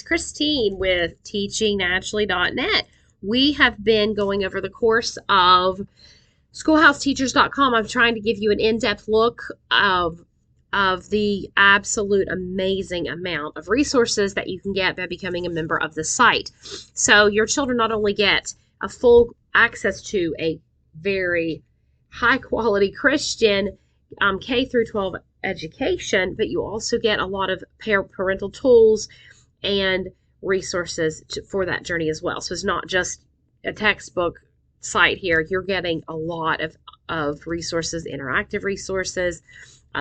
it's Christine with teachingnaturally.net. We have been going over the course of schoolhouseteachers.com. I'm trying to give you an in-depth look of the absolute amazing amount of resources that you can get by becoming a member of the site. So your children not only get a full access to a very high quality Christian K through 12 education, but you also get a lot of parental tools and resources for that journey as well. So it's not just a textbook site here. You're getting a lot of resources, interactive resources,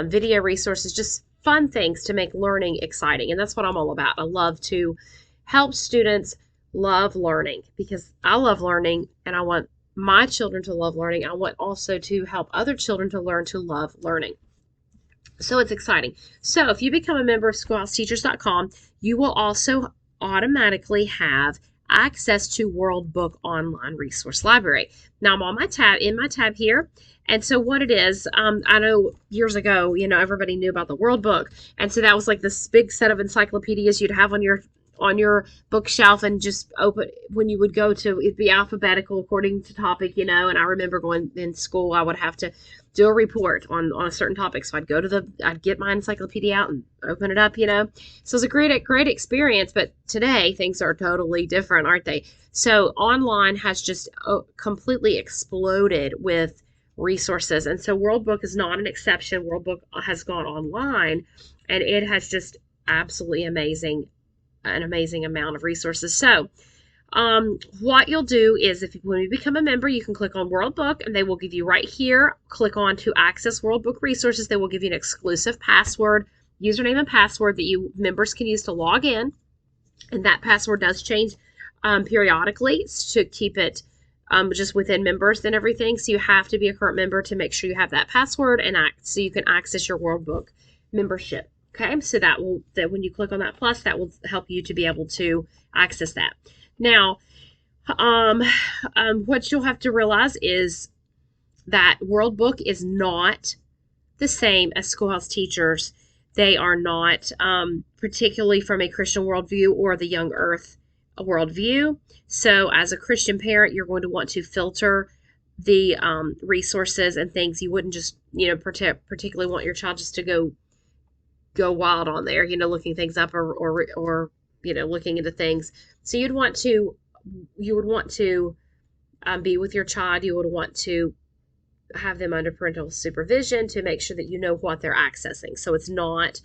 video resources, just fun things to make learning exciting. And that's what I'm all about. I love to help students love learning because I love learning and I want my children to love learning. I want also to help other children to learn to love learning. So it's exciting. So if you become a member of schoolhouseteachers.com, you will also automatically have access to World Book Online Resource Library. Now I'm on my tab here. And so what it is, I know years ago, everybody knew about the World Book. And so that was like this big set of encyclopedias you'd have on your bookshelf and just open when you would go to, it'd be alphabetical according to topic, and I remember going in school, I would have to do a report on a certain topic. So I'd get my encyclopedia out and open it up, So it was a great experience, but today things are totally different, aren't they? So online has just completely exploded with resources. And so World Book is not an exception. World Book has gone online and it has just absolutely an amazing amount of resources. So what you'll do is when you become a member, you can click on World Book and they will give you right here, click on to access World Book resources. They will give you an exclusive password, username and password that you members can use to log in. And that password does change periodically to keep it just within members and everything. So you have to be a current member to make sure you have that password so you can access your World Book membership. Okay, so that when you click on that plus, that will help you to be able to access that. Now, what you'll have to realize is that World Book is not the same as Schoolhouse Teachers. They are not particularly from a Christian worldview or the Young Earth worldview. So as a Christian parent, you're going to want to filter the resources and things. You wouldn't just, particularly want your child just to go wild on there, looking things up or looking into things. So you would want to be with your child. You would want to have them under parental supervision to make sure that you know what they're accessing. So it's not,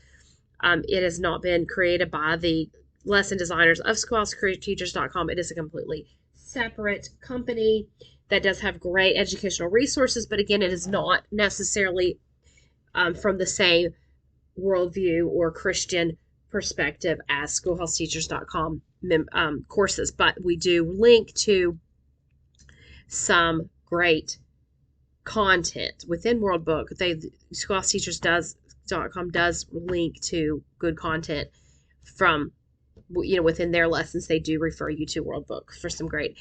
it has not been created by the lesson designers of schoolhouseteachers.com. It is a completely separate company that does have great educational resources, but again, it is not necessarily from the same worldview or Christian perspective as schoolhouseteachers.com courses, but we do link to some great content within World Book. Schoolhouseteachers.com does link to good content from within their lessons. They do refer you to World Book for some great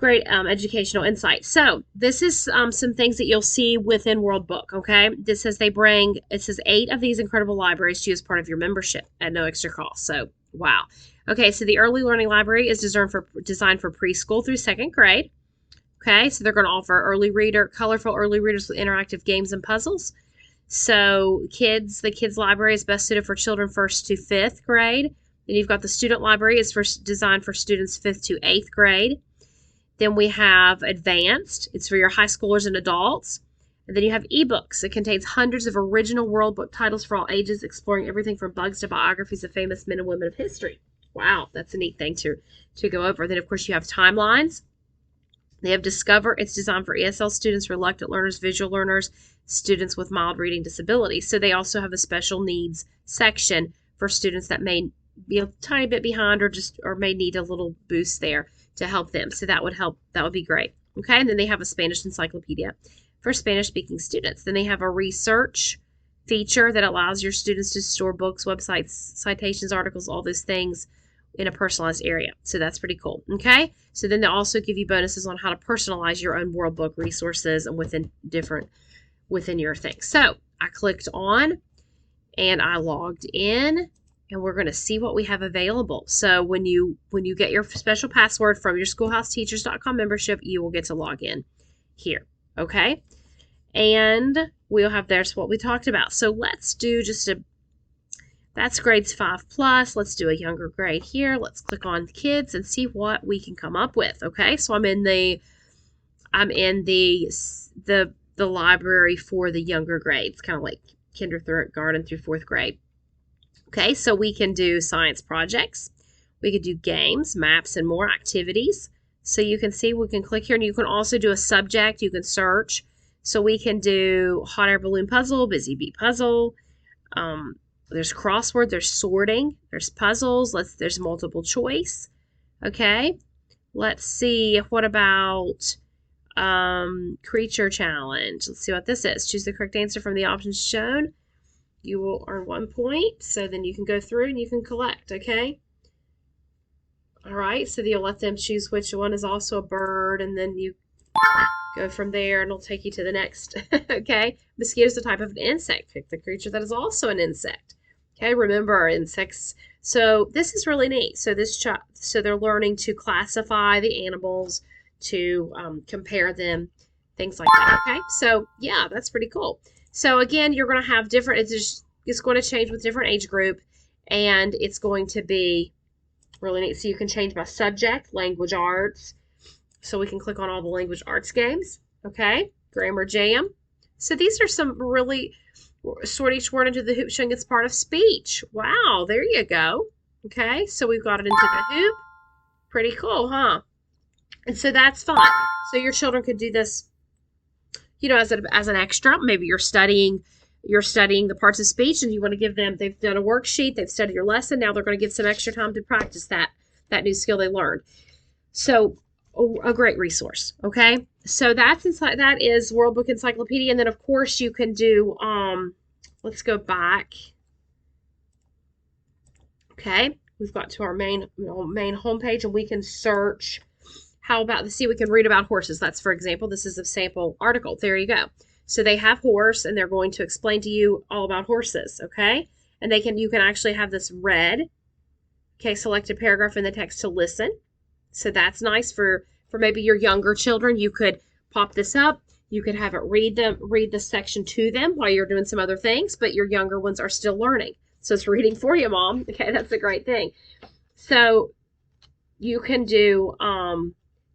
educational insight. So this is some things that you'll see within World Book. Okay, this says it says 8 of these incredible libraries to you as part of your membership at no extra cost. So wow. Okay, so the Early Learning Library is designed for preschool through 2nd grade. Okay, so they're going to offer colorful early readers with interactive games and puzzles. So the kids library is best suited for children 1st to 5th grade. Then you've got the student library is designed for students 5th to 8th grade. Then we have Advanced. It's for your high schoolers and adults. And then you have ebooks. It contains hundreds of original World Book titles for all ages, exploring everything from bugs to biographies of famous men and women of history. Wow, that's a neat thing to go over. Then, of course, you have Timelines. They have Discover. It's designed for ESL students, reluctant learners, visual learners, students with mild reading disabilities. So they also have a special needs section for students that may be a tiny bit behind or may need a little boost there to help them. So that would help. That would be great. Okay. And then they have a Spanish encyclopedia for Spanish speaking students. Then they have a research feature that allows your students to store books, websites, citations, articles, all those things in a personalized area. So that's pretty cool. Okay. So then they also give you bonuses on how to personalize your own World Book resources and within your thing. So I clicked on and I logged in and we're going to see what we have available. So when you get your special password from your schoolhouseteachers.com membership, you will get to log in here. Okay. And we'll have, there's what we talked about. So let's do that's grades 5 plus. Let's do a younger grade here. Let's click on kids and see what we can come up with. Okay. So I'm in the library for the younger grades, kind of like kindergarten through 4th grade. Okay, so we can do science projects. We could do games, maps, and more activities. So you can see, we can click here, and you can also do a subject. You can search. So we can do hot air balloon puzzle, busy bee puzzle. There's crossword, there's sorting, there's puzzles. There's multiple choice. Okay, let's see. What about creature challenge? Let's see what this is. Choose the correct answer from the options shown. You will earn 1 point, so then you can go through and you can collect, okay? All right, so you'll let them choose which one is also a bird, and then you go from there, and it'll take you to the next, okay? Mosquito is a type of an insect. Pick the creature that is also an insect. Okay, remember, insects. So this is really neat. So so they're learning to classify the animals, to compare them, things like that, okay? So, yeah, that's pretty cool. So again, you're going to have different, it's going to change with different age group, and it's going to be really neat. So you can change by subject, language arts. So we can click on all the language arts games. Okay, grammar jam. So these are some really, sort each word into the hoop, showing it's part of speech. Wow, there you go. Okay, so we've got it into the hoop. Pretty cool, huh? And so that's fun. So your children could do this, as an extra. Maybe you're studying the parts of speech, and you want to give them, they've done a worksheet, they've studied your lesson, now they're going to get some extra time to practice that new skill they learned. So a great resource. Okay, so that is World Book Encyclopedia. And then of course you can do let's go back. Okay, we've got to our main homepage, and we can search. How about we can read about horses. That's, for example, this is a sample article. There you go. So they have horse, and they're going to explain to you all about horses, okay? And you can actually have this read. Okay, select a paragraph in the text to listen. So that's nice for maybe your younger children. You could pop this up. You could have it read the section to them while you're doing some other things, but your younger ones are still learning. So it's reading for you, Mom. Okay, that's a great thing. So you can do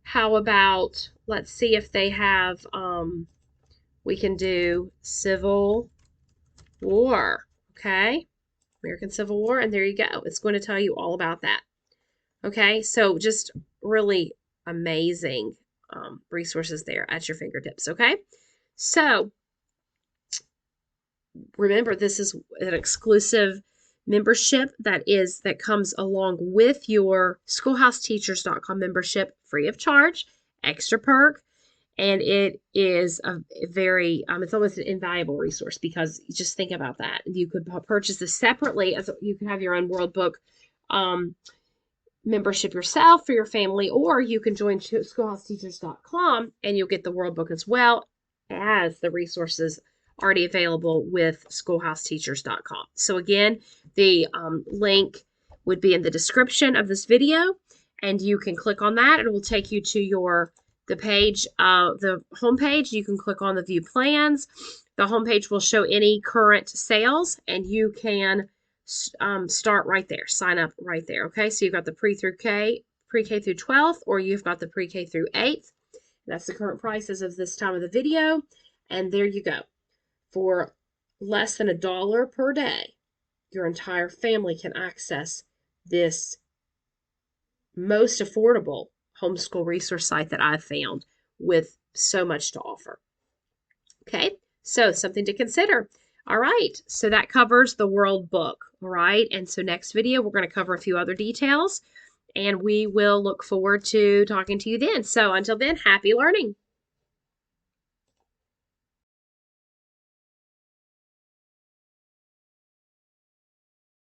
how about, let's see if they have, we can do Civil War, okay? American Civil War, and there you go. It's going to tell you all about that. Okay, so just really amazing resources there at your fingertips, okay? So remember, this is an exclusive membership that comes along with your schoolhouseteachers.com membership, free of charge, extra perk, and it is a very it's almost an invaluable resource, because just think about that. You could purchase this separately, as you can have your own World Book membership yourself for your family, or you can join schoolhouseteachers.com and you'll get the World Book as well as the resources already available with schoolhouseteachers.com. So again, the link would be in the description of this video, and you can click on that. It will take you to the page, the homepage. You can click on the view plans. The homepage will show any current sales, and you can start right there, sign up right there. Okay, so you've got the pre-K through 12th, or you've got the pre-K through 8th. That's the current prices of this time of the video, and there you go. For less than $1 per day, your entire family can access this most affordable homeschool resource site that I've found, with so much to offer. Okay, so something to consider. All right, so that covers the World Book. All right, and so next video we're going to cover a few other details, and we will look forward to talking to you then. So until then, happy learning.